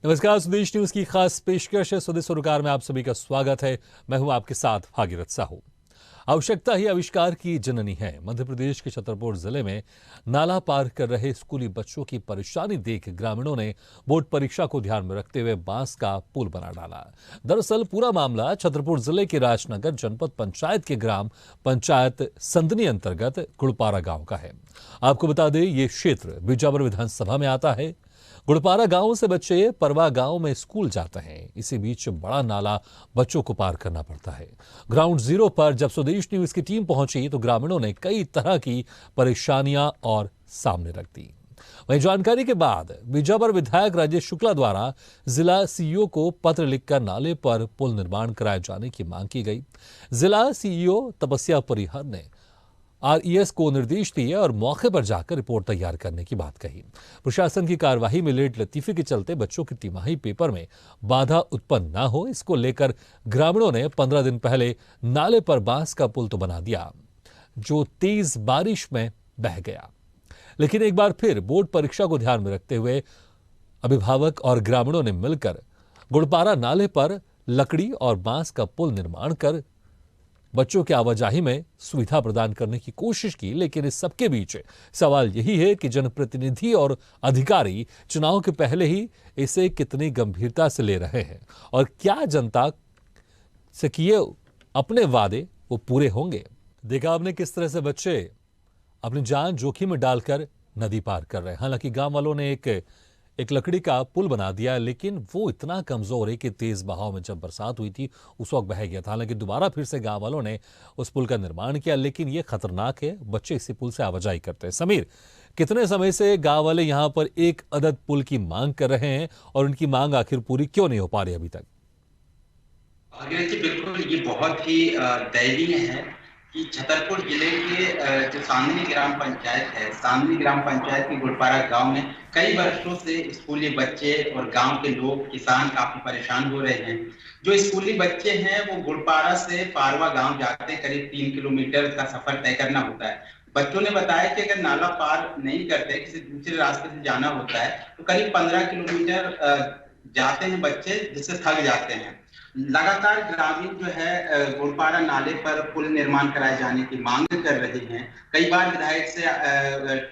नमस्कार, स्वदेश न्यूज की खास पेशकश है। स्वदेश सरोकार में आप सभी का स्वागत है। मैं हूं आपके साथ भागीरथ साहू। आवश्यकता ही आविष्कार की जननी है। मध्य प्रदेश के छतरपुर जिले में नाला पार कर रहे स्कूली बच्चों की परेशानी देख ग्रामीणों ने बोर्ड परीक्षा को ध्यान में रखते हुए बांस का पुल बना डाला। दरअसल पूरा मामला छतरपुर जिले के राजनगर जनपद पंचायत के ग्राम पंचायत संदनी अंतर्गत गुड़पारा गांव का है। आपको बता दें, ये क्षेत्र बिजावर विधानसभा में आता है। गुड़पारा गांव से बच्चे परवा गांव में स्कूल जाते हैं। इसी बीच बड़ा नाला बच्चों को पार करना पड़ता है। ग्राउंड जीरो पर जब स्वदेश न्यूज की टीम पहुंची तो ग्रामीणों ने कई तरह की परेशानियां और सामने रख दी। वहीं जानकारी के बाद बिजावर विधायक राजेश शुक्ला द्वारा जिला सीईओ को पत्र लिखकर नाले पर पुल निर्माण कराए जाने की मांग की गई। जिला सीईओ तपस्या परिहर ने आरईएस को निर्देश दिए और मौके पर जाकर रिपोर्ट तैयार करने की बात कही। प्रशासन की कार्यवाही में लेट लतीफी के चलते बच्चों की तिमाही पेपर में बाधा उत्पन्न न हो, इसको लेकर ग्रामीणों ने 15 दिन पहले नाले पर बांस का पुल तो बना दिया, जो तेज बारिश में बह गया। लेकिन एक बार फिर बोर्ड परीक्षा को ध्यान में रखते हुए अभिभावक और ग्रामीणों ने मिलकर गुड़पारा नाले पर लकड़ी और बांस का पुल निर्माण कर बच्चों की आवाजाही में सुविधा प्रदान करने की कोशिश की। लेकिन इस सबके बीच सवाल यही है कि जनप्रतिनिधि और अधिकारी चुनाव के पहले ही इसे कितनी गंभीरता से ले रहे हैं और क्या जनता से किए अपने वादे वो पूरे होंगे। देखा आपने किस तरह से बच्चे अपनी जान जोखिम में डालकर नदी पार कर रहे हैं। हालांकि गांव वालों ने एक लकड़ी का पुल बना दिया, लेकिन वो इतना कमजोर है कि तेज बहाव में जब बरसात हुई थी उस वक्त बह गया था। हालांकि दोबारा फिर से गांव वालों ने उस पुल का निर्माण किया, लेकिन ये खतरनाक है। बच्चे इसी पुल से आवाजाही करते हैं। समीर, कितने समय से गांव वाले यहाँ पर एक अदद पुल की मांग कर रहे हैं और उनकी मांग आखिर पूरी क्यों नहीं हो पा रही अभी तक? बिल्कुल, ये बहुत ही दयनीय है कि छतरपुर जिले के जो सांदनी ग्राम पंचायत है, सांदनी ग्राम पंचायत के गुड़पारा गांव में कई वर्षों से स्कूली बच्चे और गांव के लोग, किसान काफी परेशान हो रहे हैं। जो स्कूली बच्चे हैं वो गुड़पारा से पारवा गांव जाते हैं, करीब 3 किलोमीटर का सफर तय करना होता है। बच्चों ने बताया कि अगर नाला पार नहीं करते, किसी दूसरे रास्ते से जाना होता है, तो करीब 15 किलोमीटर जाते हैं बच्चे, जिससे थक जाते हैं। लगातार ग्रामीण जो है गुड़पारा नाले पर पुल निर्माण कराए जाने की मांग कर रहे हैं। कई बार विधायक से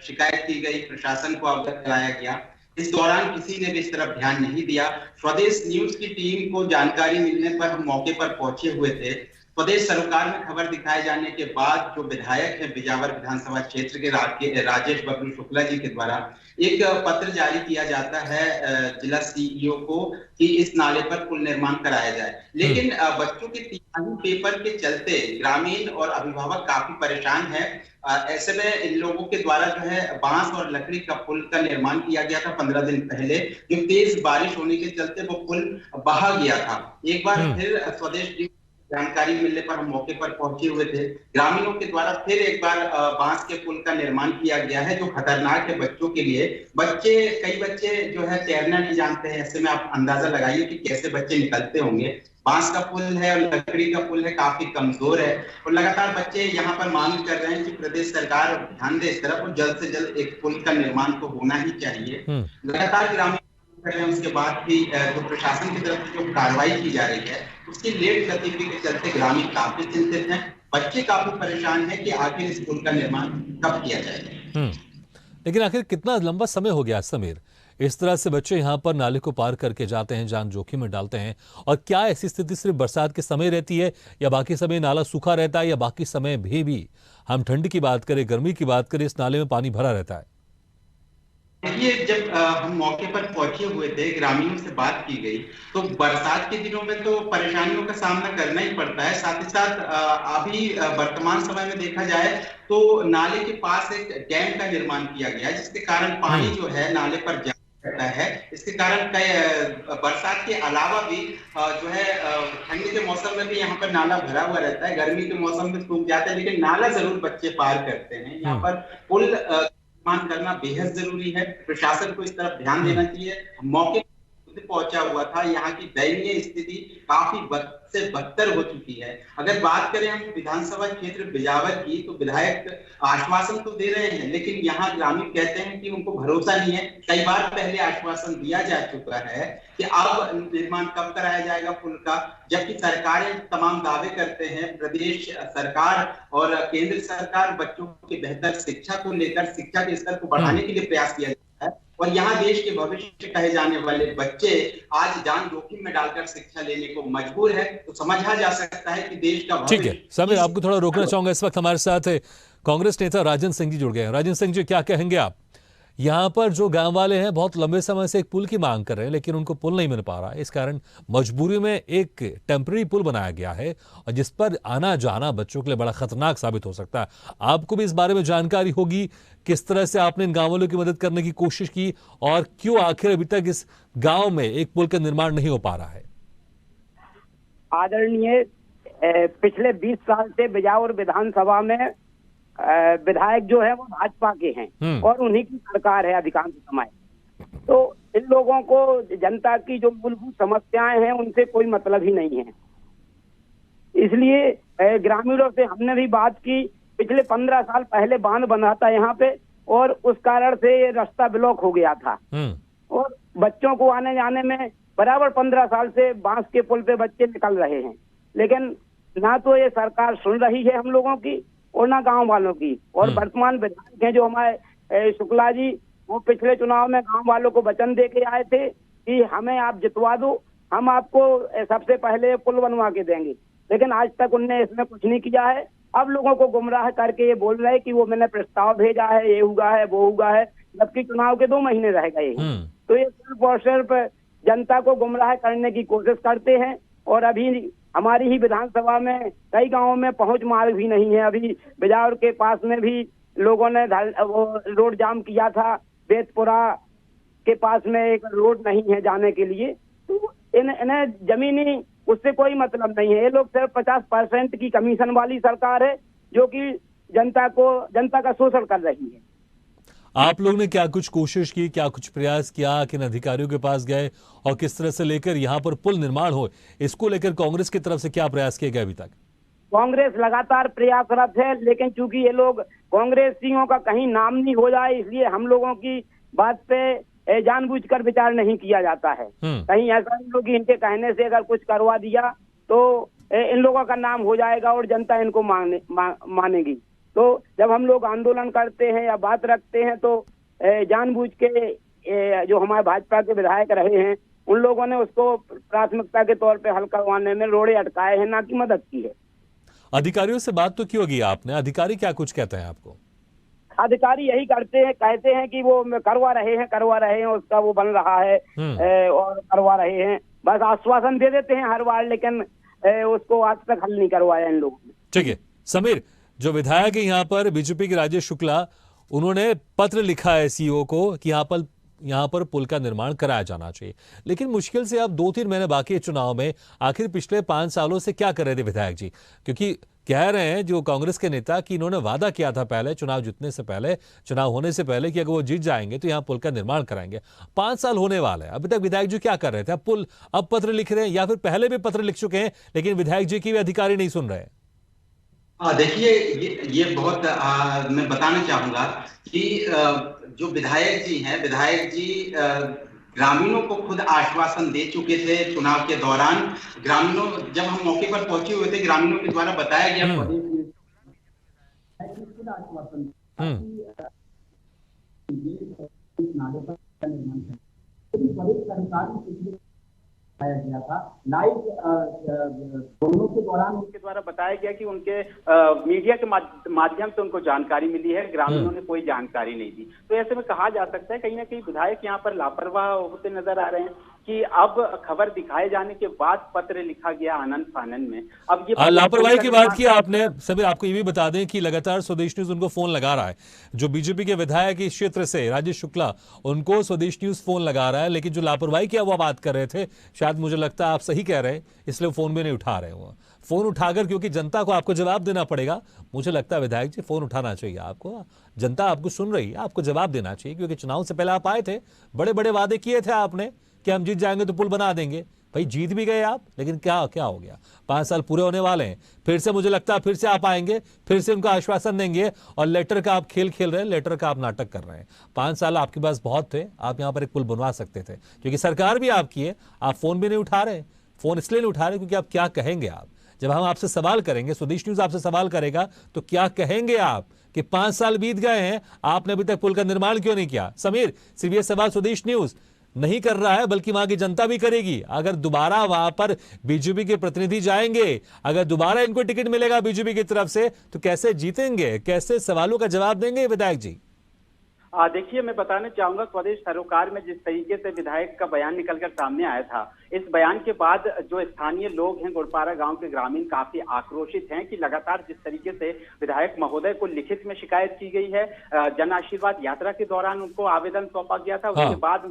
शिकायत की गई, प्रशासन को अवगत कराया गया। इस दौरान किसी ने भी इस तरफ ध्यान नहीं दिया। स्वदेश न्यूज की टीम को जानकारी मिलने पर हम मौके पर पहुंचे हुए थे। प्रदेश सरकार में खबर दिखाए जाने के बाद जो विधायक है बिजावर विधानसभा क्षेत्र के राजेश बबलू शुक्ला जी के द्वारा एक पत्र जारी किया जाता है जिला सीईओ को कि इस नाले पर पुल निर्माण कराया जाए। लेकिन बच्चों के तिमाही पेपर के चलते ग्रामीण और अभिभावक काफी परेशान है। ऐसे में इन लोगों के द्वारा जो है बांस और लकड़ी का पुल का निर्माण किया गया था 15 दिन पहले। जो तेज बारिश होने के चलते वो पुल बहा गया था। एक बार फिर स्वदेश जानकारी मिलने पर हम मौके पर पहुंचे हुए थे। ग्रामीणों के द्वारा फिर एक बार बांस के पुल का निर्माण किया गया है, जो खतरनाक है बच्चों के लिए। कई बच्चे जो है तैरना नहीं जानते हैं। ऐसे में आप अंदाजा लगाइए कि कैसे बच्चे निकलते होंगे। बांस का पुल है और लकड़ी का पुल है, काफी कमजोर है और लगातार बच्चे यहाँ पर मांग कर रहे हैं कि प्रदेश सरकार ध्यान दे इस तरफ और जल्द से जल्द एक पुल का निर्माण तो होना ही चाहिए। लगातार ग्रामीण कर रहे हैं। उसके बाद भी जो प्रशासन की तरफ से जो कार्रवाई की जा रही है उसकी लेट गतिविधि के चलते ग्रामीण काफी चिंतित हैं। बच्चे काफी परेशान हैं कि आखिर इस पुल का निर्माण कब किया जाएगा। लेकिन आखिर कितना लंबा समय हो गया समीर, इस तरह से बच्चे यहाँ पर नाले को पार करके जाते हैं, जान जोखिम में डालते हैं? और क्या ऐसी स्थिति सिर्फ बरसात के समय रहती है या बाकी समय नाला सूखा रहता है, या बाकी समय भी हम ठंड की बात करें, गर्मी की बात करें, इस नाले में पानी भरा रहता है? देखिए, जब हम मौके पर पहुंचे हुए थे, ग्रामीणों से बात की गई, तो बरसात के दिनों में तो परेशानियों का सामना करना ही पड़ता है। साथ ही साथ अभी वर्तमान समय में देखा जाए तो नाले के पास एक डैम का निर्माण किया गया है, जिसके कारण पानी जो है नाले पर जा रहता है। इसके कारण बरसात के अलावा भी जो है ठंड के मौसम में भी यहाँ पर नाला भरा हुआ रहता है। गर्मी के मौसम में सूख जाता है, लेकिन नाला जरूर बच्चे पार करते हैं। यहाँ पर पुल निर्माण करना बेहद जरूरी है। प्रशासन को इस तरफ ध्यान देना चाहिए। मौके खुद पहुंचा हुआ था। यहाँ की दयनीय स्थिति काफी बद से बदतर हो चुकी है। अगर बात करें हम विधानसभा क्षेत्र बिजावर की, तो विधायक आश्वासन तो दे रहे हैं, लेकिन यहाँ ग्रामीण कहते हैं कि उनको भरोसा नहीं है। कई बार पहले आश्वासन दिया जा चुका है कि अब निर्माण कब कराया जाएगा पुल का, जबकि सरकारें तमाम दावे करते हैं। प्रदेश सरकार और केंद्र सरकार बच्चों की बेहतर शिक्षा को लेकर शिक्षा के स्तर को बढ़ाने के लिए प्रयास किया जाता है, और यहाँ देश के भविष्य कहे जाने वाले बच्चे आज जान जोखिम में डालकर शिक्षा लेने को मजबूर है। तो समझा जा सकता है कि देश का ठीक है भविष्य समीर, आपको थोड़ा रोकना चाहूंगा। इस वक्त हमारे साथ कांग्रेस नेता राजन सिंह जी जुड़ गए हैं। राजन सिंह जी, क्या कहेंगे आप? यहाँ पर जो गांव वाले हैं बहुत लंबे समय से एक पुल की मांग कर रहे हैं, लेकिन उनको पुल नहीं मिल पा रहा है। इस कारण मजबूरी में एक टेम्पररी पुल बनाया गया है, और जिस पर आना जाना बच्चों के लिए बड़ा खतरनाक साबित हो सकता है। आपको भी इस बारे में जानकारी होगी, किस तरह से आपने इन गांव वालों की मदद करने की कोशिश की, और क्यों आखिर अभी तक इस गांव में एक पुल का निर्माण नहीं हो पा रहा है? आदरणीय, पिछले 20 साल से बिजावर विधानसभा में विधायक जो है वो भाजपा के हैं और उन्हीं की सरकार है अधिकांश समय। तो इन लोगों को जनता की जो मूलभूत समस्याएं हैं उनसे कोई मतलब ही नहीं है। इसलिए ग्रामीणों से हमने भी बात की। पिछले 15 साल पहले बांध बना था यहाँ पे, और उस कारण से ये रास्ता ब्लॉक हो गया था, और बच्चों को आने जाने में बराबर 15 साल से बांस के पुल पे बच्चे निकल रहे हैं। लेकिन ना तो ये सरकार सुन रही है हम लोगों की और ना गांव वालों की। और वर्तमान विधायक हैं जो हमारे शुक्ला जी, वो पिछले चुनाव में गांव वालों को वचन दे के आए थे कि हमें आप जितवा दो, हम आपको सबसे पहले पुल बनवा के देंगे, लेकिन आज तक उनने इसमें कुछ नहीं किया है। अब लोगों को गुमराह करके ये बोल रहे हैं कि वो मैंने प्रस्ताव भेजा है, ये हुआ है वो हुआ है, जबकि चुनाव के 2 महीने रह गए हैं। तो ये सिर्फ और सिर्फ जनता को गुमराह करने की कोशिश करते हैं। और अभी हमारी ही विधानसभा में कई गांवों में पहुंच मार्ग भी नहीं है। अभी बिजावर के पास में भी लोगों ने रोड जाम किया था। बेतपुरा के पास में एक रोड नहीं है जाने के लिए। तो इन्हें जमीनी उससे कोई मतलब नहीं है। ये लोग सिर्फ 50% की कमीशन वाली सरकार है जो कि जनता का शोषण कर रही है। आप लोग ने क्या कुछ कोशिश की, क्या कुछ प्रयास किया, किन अधिकारियों के पास गए, और किस तरह से लेकर यहाँ पर पुल निर्माण हो, इसको लेकर कांग्रेस की तरफ से क्या प्रयास किए गए अभी तक? कांग्रेस लगातार प्रयासरत है, लेकिन चूंकि ये लोग कांग्रेसियों का कहीं नाम नहीं हो जाए, इसलिए हम लोगों की बात पे जानबूझकर विचार नहीं किया जाता है। कहीं ऐसा नहीं हो कि इनके कहने से अगर कुछ करवा दिया तो इन लोगों का नाम हो जाएगा और जनता इनको मानेगी। तो जब हम लोग आंदोलन करते हैं या बात रखते हैं तो जानबूझ के जो हमारे भाजपा के विधायक रहे हैं उन लोगों ने उसको प्राथमिकता के तौर पे हल करवाने में रोड़े अटकाए हैं, ना कि मदद की है। अधिकारियों से बात तो क्यों की आपने? अधिकारी क्या कुछ कहते हैं आपको? अधिकारी यही कहते हैं कि वो करवा रहे हैं, उसका वो बन रहा है और करवा रहे हैं। बस आश्वासन दे देते हैं हर बार, लेकिन उसको आज तक हल नहीं करवाया इन लोगों ने। ठीक है समीर, जो विधायक है यहाँ पर बीजेपी के राजेश शुक्ला, उन्होंने पत्र लिखा है सीईओ को कि यहाँ पर पुल का निर्माण कराया जाना चाहिए, लेकिन मुश्किल से अब 2-3 महीने बाकी है चुनाव में। आखिर पिछले 5 सालों से क्या कर रहे थे विधायक जी? क्योंकि कह रहे हैं जो कांग्रेस के नेता कि इन्होंने वादा किया था पहले चुनाव जीतने से पहले, चुनाव होने से पहले, कि अगर वो जीत जाएंगे तो यहाँ पुल का निर्माण कराएंगे। 5 साल होने वाले हैं, अभी तक विधायक जी क्या कर रहे थे? अब पत्र लिख रहे हैं, या फिर पहले भी पत्र लिख चुके हैं लेकिन विधायक जी की भी अधिकारी नहीं सुन रहे? देखिए, ये बहुत मैं बताना चाहूंगा कि जो विधायक जी ग्रामीणों को खुद आश्वासन दे चुके थे चुनाव के दौरान। ग्रामीणों, जब हम मौके पर पहुंचे हुए थे, ग्रामीणों के द्वारा बताया गया खुद आश्वासन पाया गया था। लाइव दोनों के दौरान उनके द्वारा बताया गया कि उनके मीडिया के माध्यम से उनको जानकारी मिली है, ग्रामीणों ने कोई जानकारी नहीं दी। तो ऐसे में कहा जा सकता है कहीं ना कहीं विधायक यहाँ पर लापरवाह होते नजर आ रहे हैं कि अब खबर दिखाए जाने के बाद पत्र लिखा गया आनंद फानन में। अब ये लापरवाही की बात की आपने। सभी आपको ये भी बता दें कि लगातार स्वदेश न्यूज उनको फोन लगा रहा है। जो बीजेपी के विधायक इस क्षेत्र से राजेश शुक्ला, उनको स्वदेश न्यूज फोन लगा रहा है, लेकिन जो लापरवाही की वो बात कर रहे थे, शायद मुझे लगता है आप सही कह रहे हैं, इसलिए फोन भी नहीं उठा रहे हो। फोन उठाकर, क्योंकि जनता को आपको जवाब देना पड़ेगा, मुझे लगता है विधायक जी फोन उठाना चाहिए आपको। जनता आपको सुन रही है, आपको जवाब देना चाहिए, क्योंकि चुनाव से पहले आप आए थे, बड़े बड़े वादे किए थे आपने, कि हम जीत जाएंगे तो पुल बना देंगे। भाई जीत भी गए आप, लेकिन क्या क्या हो गया? 5 साल पूरे होने वाले हैं, फिर से मुझे लगता है फिर से आप आएंगे, फिर से उनका आश्वासन देंगे और लेटर का आप खेल खेल रहे हैं, लेटर का आप नाटक कर रहे हैं। 5 साल आपके पास बहुत थे, आप यहाँ पर एक पुल बनवा सकते थे, क्योंकि सरकार भी आपकी है। आप फोन भी नहीं उठा रहे, फोन इसलिए नहीं उठा रहे क्योंकि आप क्या कहेंगे? आप जब हम आपसे सवाल करेंगे, स्वदेश न्यूज आपसे सवाल करेगा, तो क्या कहेंगे आप कि 5 साल बीत गए हैं, आपने अभी तक पुल का निर्माण क्यों नहीं किया? समीर, सिर्फ ये सवाल स्वदेश न्यूज नहीं कर रहा है, बल्कि वहां की जनता भी करेगी। अगर दोबारा वहां पर बीजेपी के प्रतिनिधि जाएंगे, अगर दोबारा इनको टिकट मिलेगा बीजेपी की तरफ से, तो कैसे जीतेंगे? कैसे सवालों का जवाब देंगे विधायक जी? देखिए, मैं बताना चाहूंगा, स्वदेश सरोकार में जिस तरीके से विधायक का बयान निकलकर सामने आया था, इस बयान के बाद जो स्थानीय लोग हैं, गुड़पारा गांव के ग्रामीण काफी आक्रोशित हैं कि लगातार जिस तरीके से विधायक महोदय को लिखित में शिकायत की गई है, जन आशीर्वाद यात्रा के दौरान उनको आवेदन सौंपा गया था, उसके बाद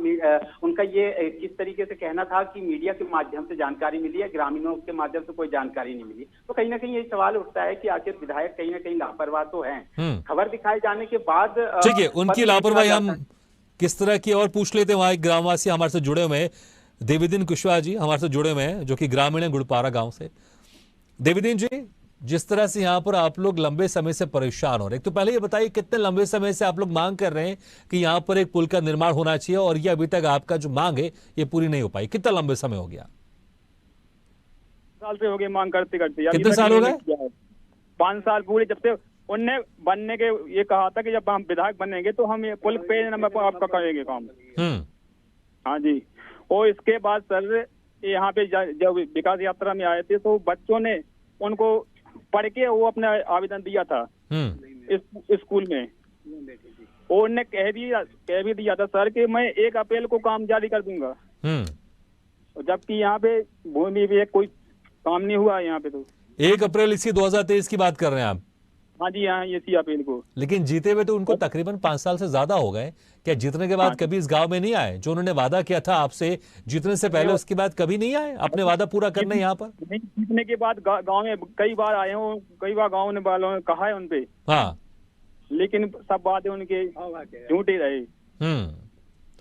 उनका ये किस तरीके से कहना था कि मीडिया के माध्यम से जानकारी मिली है, ग्रामीणों के माध्यम से कोई जानकारी नहीं मिली। तो कहीं ना कहीं ये सवाल उठता है कि आखिर विधायक कहीं ना कहीं लापरवाह तो हैं। खबर दिखाए जाने के बाद ठीक है, उनकी लापरवाही हम किस तरह की और पूछ लेते हैं। वहां एक ग्रामवासी हमारे से जुड़े हुए हैं, देवीदीन कुशवाहा जी हमारे से जुड़े हुए हैं, जो कि ग्रामीण है गुड़पारा गांव से। देवीदीन जी, जिस तरह से यहाँ पर आप लोग लंबे समय से परेशान हो रहे हैं, तो पहले ये बताइए कितने लंबे समय से आप लोग मांग कर रहे हैं कि यहाँ पर एक पुल का निर्माण होना चाहिए, और ये अभी तक आपका जो मांग है ये पूरी नहीं हो पाई? कितना लंबे समय हो गया? साल से हो गए मांग करते करते। कितने साल हो गए? 5 साल पूरे, जब से उनने बनने के ये कहा था कि जब हम विधायक बनेंगे तो हम ये पुल पे नंबर आपका करेंगे काम। हाँ जी। और इसके बाद सर यहाँ पे जब विकास यात्रा में आए थे तो बच्चों ने उनको पढ़ के वो अपना आवेदन दिया था इस स्कूल में, और उनने कह भी दिया था सर कि मैं 1 अप्रैल को काम जारी कर दूंगा, जबकि यहाँ पे भूमि भी कोई काम नहीं हुआ यहाँ पे। तो 1 अप्रैल इसी 2023 की बात कर रहे हैं आप? हाँ जी, हाँ, इसी अप्रैल को। लेकिन जीते हुए तो उनको तकरीबन 5 साल से ज्यादा हो गए। क्या जीतने के बाद कभी इस गांव में नहीं आए? जो उन्होंने वादा किया था आपसे जीतने से पहले, उसके बाद कभी नहीं आए अपने वादा पूरा करने यहाँ पर? नहीं, जीतने के बाद गांव में कई बार आए हो, कई बार गांव ने वालों ने कहा है उनपे, हाँ, लेकिन सब बातें उनके झूठे रहे।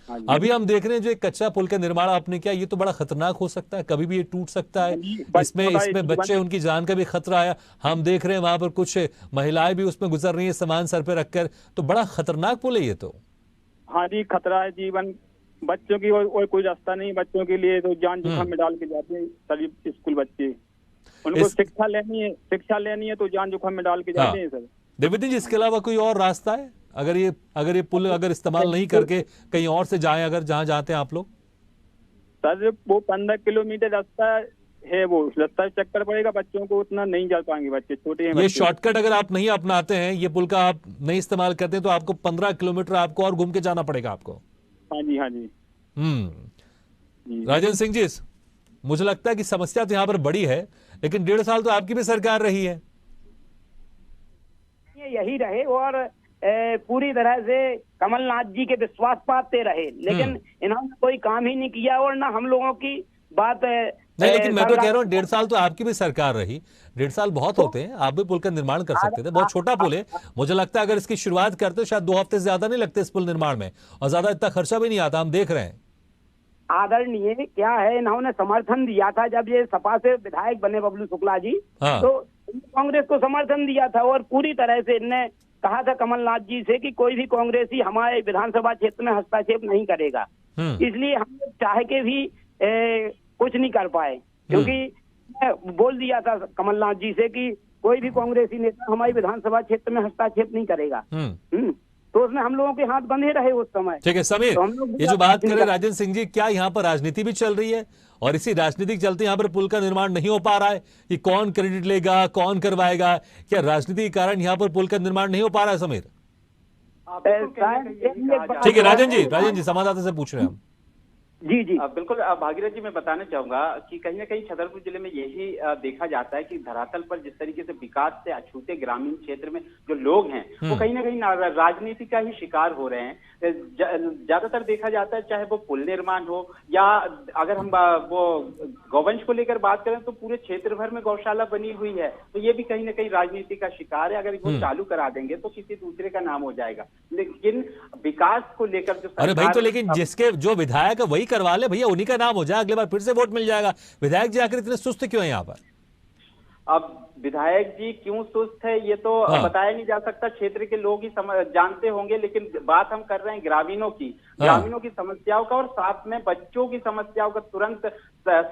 अभी हम देख रहे हैं जो एक कच्चा पुल का निर्माण आपने किया, ये तो बड़ा खतरनाक हो सकता है, कभी भी ये टूट सकता है। इसमें बच्चे, उनकी जान का भी खतरा है। हम देख रहे हैं वहां पर कुछ महिलाएं भी उसमें गुजर रही हैं सामान सर पे रखकर, तो बड़ा खतरनाक पुल है ये तो। हाँ जी, खतरा है जीवन बच्चों की, और कोई रास्ता नहीं बच्चों के लिए, तो जान जोखिम में डाल के जाते हैं सभी स्कूल बच्चे। उनको शिक्षा लेनी है तो जान जोखिम में डाल के जाते हैं सर। देवीदीन जी, इसके अलावा कोई और रास्ता है? अगर ये पुल अगर इस्तेमाल नहीं करके कहीं और से जाएं, अगर जहां जाते हैं आप लोग? सर वो 15 किलोमीटर रास्ता है, वो रास्ता चक्कर पड़ेगा, बच्चों को उतना नहीं जा पाएंगे, बच्चे छोटे हैं। ये शॉर्टकट अगर आप नहीं अपनाते हैं, ये पुल का आप नहीं इस्तेमाल करते हैं, तो आपको 15 किलोमीटर आपको और घूम के जाना पड़ेगा आपको। हाँ जी, हाँ जी। राजेंद्र सिंह जी, मुझे लगता है कि समस्या तो यहाँ पर बड़ी है, लेकिन 1.5 साल तो आपकी भी सरकार रही है। यही रहे और पूरी तरह से कमलनाथ जी के विश्वास पाते रहे, लेकिन इन्होंने कोई काम ही नहीं किया और ना हम लोगों की बात नहीं। लेकिन मैं तो कह रहा हूँ 1.5 साल तो आपकी भी सरकार रही, 1.5 साल बहुत होते हैं, आप भी पुल का निर्माण कर सकते थे। बहुत छोटा पुल है, मुझे लगता है अगर इसकी शुरुआत करते शायद 2 हफ्ते से ज्यादा नहीं लगते इस पुल निर्माण में, और ज्यादा इतना खर्चा भी नहीं आता, हम देख रहे हैं। आदरणीय क्या है, इन्होंने समर्थन दिया था जब ये सपा से विधायक बने बबलू शुक्ला जी, तो कांग्रेस को समर्थन दिया था, और पूरी तरह से इनने कहा था कमलनाथ जी से कि कोई भी कांग्रेसी हमारे विधानसभा क्षेत्र में हस्तक्षेप नहीं करेगा। इसलिए हम चाह के भी कुछ नहीं कर पाए, क्योंकि मैं बोल दिया था कमलनाथ जी से कि कोई भी कांग्रेसी नेता हमारे विधानसभा क्षेत्र में हस्तक्षेप नहीं करेगा। तो उसमें हम लोगों के हाथ बंधे रहे उस समय। ठीक है समीर, तो ये जो बात करें राजेंद्र सिंह जी, क्या यहाँ पर राजनीति भी चल रही है, और इसी राजनीति के चलते यहाँ पर पुल का निर्माण नहीं हो पा रहा है? कि कौन क्रेडिट लेगा, कौन करवाएगा? क्या राजनीति के कारण यहाँ पर पुल का निर्माण नहीं हो पा रहा है समीर? ठीक है राजेंद्र जी संवाददाता से पूछ रहे हैं हम। जी जी बिल्कुल भागीरथ जी, मैं बताना चाहूंगा कि कहीं ना कहीं छतरपुर जिले में यही देखा जाता है कि धरातल पर जिस तरीके से विकास से अछूते ग्रामीण क्षेत्र में जो लोग हैं वो कहीं ना कहीं राजनीति का ही शिकार हो रहे हैं। ज्यादातर देखा जाता है, चाहे वो पुल निर्माण हो या अगर हम वो गौवंश को लेकर बात करें तो पूरे क्षेत्र भर में गौशाला बनी हुई है, तो ये भी कहीं ना कहीं राजनीति का शिकार है। अगर वो चालू करा देंगे तो किसी दूसरे का नाम हो जाएगा, लेकिन विकास को लेकर जो अरे भाई, तो लेकिन जिसके जो विधायक है वही करवा ले भैया, उन्हीं का नाम हो जाए, अगले बार फिर से वोट मिल जाएगा। विधायक जी आखिर इतने सुस्त क्यों है यहाँ पर? अब विधायक जी क्यों सुस्त है ये तो बताया नहीं जा सकता, क्षेत्र के लोग ही जानते होंगे, लेकिन बात हम कर रहे हैं ग्रामीणों की, ग्रामीणों की समस्याओं का, और साथ में बच्चों की समस्याओं का तुरंत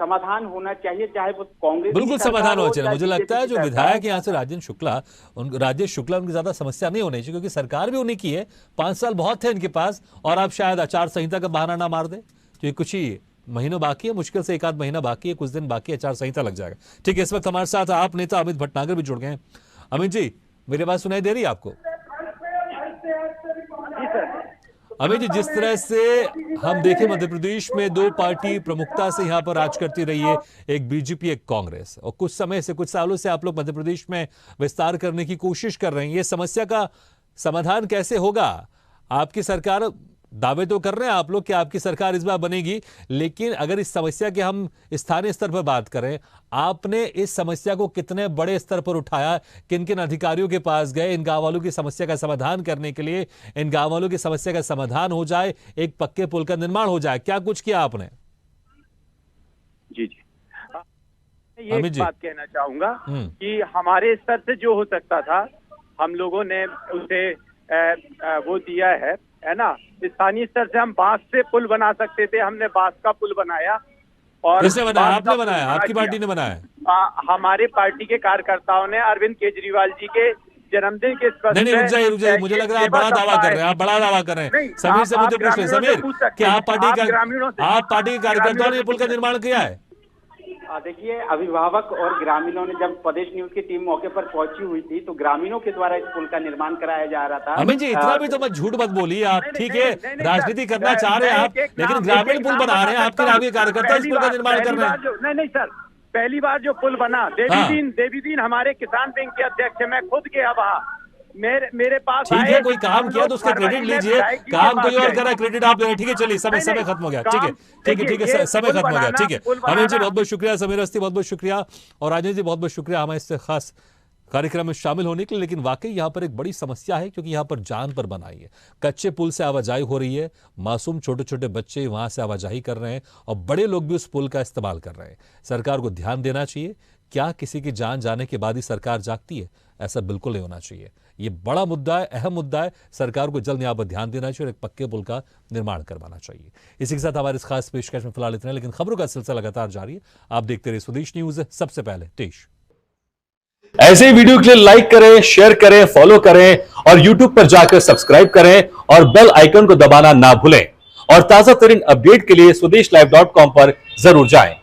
समाधान होना चाहिए, चाहे वो कांग्रेस बिल्कुल समाधान होना चाहिए। मुझे लगता है जो विधायक यहाँ से राजेश शुक्ला उनकी ज्यादा समस्या नहीं होनी चाहिए, क्योंकि सरकार भी उन्हीं की है, 5 साल बहुत है इनके पास, और आप शायद आचार संहिता का बहाना ना मार दे, क्योंकि कुछ ही महीनों बाकी है, मुश्किल से 1 आध महीना बाकी है, कुछ दिन बाकी है, आचार संहिता लग जाएगा। ठीक है, इस वक्त हमारे साथ आप नेता अमित भटनागर भी जुड़ गए हैं। अमित जी, मेरी बात सुनाई दे रही है आपको? अमित जी, जिस तरह से हम देखें मध्य प्रदेश में 2 पार्टी प्रमुखता से यहाँ पर राज करती रही है, एक बीजेपी एक कांग्रेस, और कुछ समय से, कुछ सालों से आप लोग मध्य प्रदेश में विस्तार करने की कोशिश कर रहे हैं। ये समस्या का समाधान कैसे होगा? आपकी सरकार, दावे तो कर रहे हैं आप लोग कि आपकी सरकार इस बार बनेगी, लेकिन अगर इस समस्या के हम स्थानीय स्तर पर बात करें, आपने इस समस्या को कितने बड़े स्तर पर उठाया, किन किन अधिकारियों के पास गए इन गांव वालों की समस्या का समाधान करने के लिए, इन गांव वालों की समस्या का समाधान हो जाए, एक पक्के पुल का निर्माण हो जाए, क्या कुछ किया आपने? जी जी, ये बात कहना चाहूंगा कि हमारे स्तर से जो हो सकता था हम लोगों ने उसे वो दिया है ना। स्थानीय स्तर से हम बांस से पुल बना सकते थे, हमने बांस का पुल बनाया। और किसने बनाया? आपने बनाया? आपकी पार्टी ने बनाया? हमारे पार्टी के कार्यकर्ताओं ने अरविंद केजरीवाल जी के जन्मदिन के नहीं, रुक जाइए, मुझे लग रहा है आप बड़ा दावा कर रहे हैं, आप बड़ा दावा कर रहे हैं। समीर से मुझे पूछ रहे, समीर क्या आप पार्टी के कार्यकर्ताओं ने पुल का निर्माण किया है? देखिए, अभिभावक और ग्रामीणों ने, जब प्रदेश न्यूज की टीम मौके पर पहुंची हुई थी तो ग्रामीणों के द्वारा इस पुल का निर्माण कराया जा रहा था। अमित जी, इतना भी तो मत झूठ मत बोलिए आप, ठीक है, राजनीति करना चाह रहे हैं आप, लेकिन ग्रामीण पुल बना रहे हैं, आपके राजनीतिक कार्यकर्ता इस पुल का निर्माण कर रहे हैं। नहीं सर, पहली बार जो पुल बना, देवी दीन हमारे किसान बैंक के अध्यक्ष है, मैं खुद गया वहाँ, मेरे पास ठीक है, कोई काम किया तो उसका क्रेडिट लीजिए, काम कोई और कर रहा है, क्रेडिट आप ले रहे हैं। ठीक है, चलिए, समय खत्म हो गया। ठीक है, समय खत्म हो गया। ठीक है, अमित जी बहुत बहुत शुक्रिया, समीर अवस्थी बहुत बहुत शुक्रिया, और राजेश जी बहुत बहुत शुक्रिया हमारे इस खास कार्यक्रम में शामिल होने के लिए। लेकिन वाकई यहाँ पर एक बड़ी समस्या है, क्योंकि यहाँ पर जान पर बनाई है, कच्चे पुल से आवाजाही हो रही है, मासूम छोटे छोटे बच्चे वहां से आवाजाही कर रहे हैं, और बड़े लोग भी उस पुल का इस्तेमाल कर रहे हैं। सरकार को ध्यान देना चाहिए। क्या किसी की जान जाने के बाद ही सरकार जागती है? ऐसा बिल्कुल नहीं होना चाहिए। ये बड़ा मुद्दा है, अहम मुद्दा है, सरकार को जल्द यहाँ पर ध्यान देना चाहिए और एक पक्के पुल का निर्माण करवाना चाहिए। इसी के साथ हमारे इस खास पेशकश में फिलहाल इतना, लेकिन खबरों का सिलसिला लगातार जारी है। आप देखते रहिए स्वदेश न्यूज, सबसे पहले देश। ऐसे वीडियो के लिए लाइक करें, शेयर करें, फॉलो करें, और यूट्यूब पर जाकर सब्सक्राइब करें और बेल आइकन को दबाना ना भूलें। और ताजा तरीन अपडेट के लिए स्वदेशलाइव.com पर जरूर जाएं।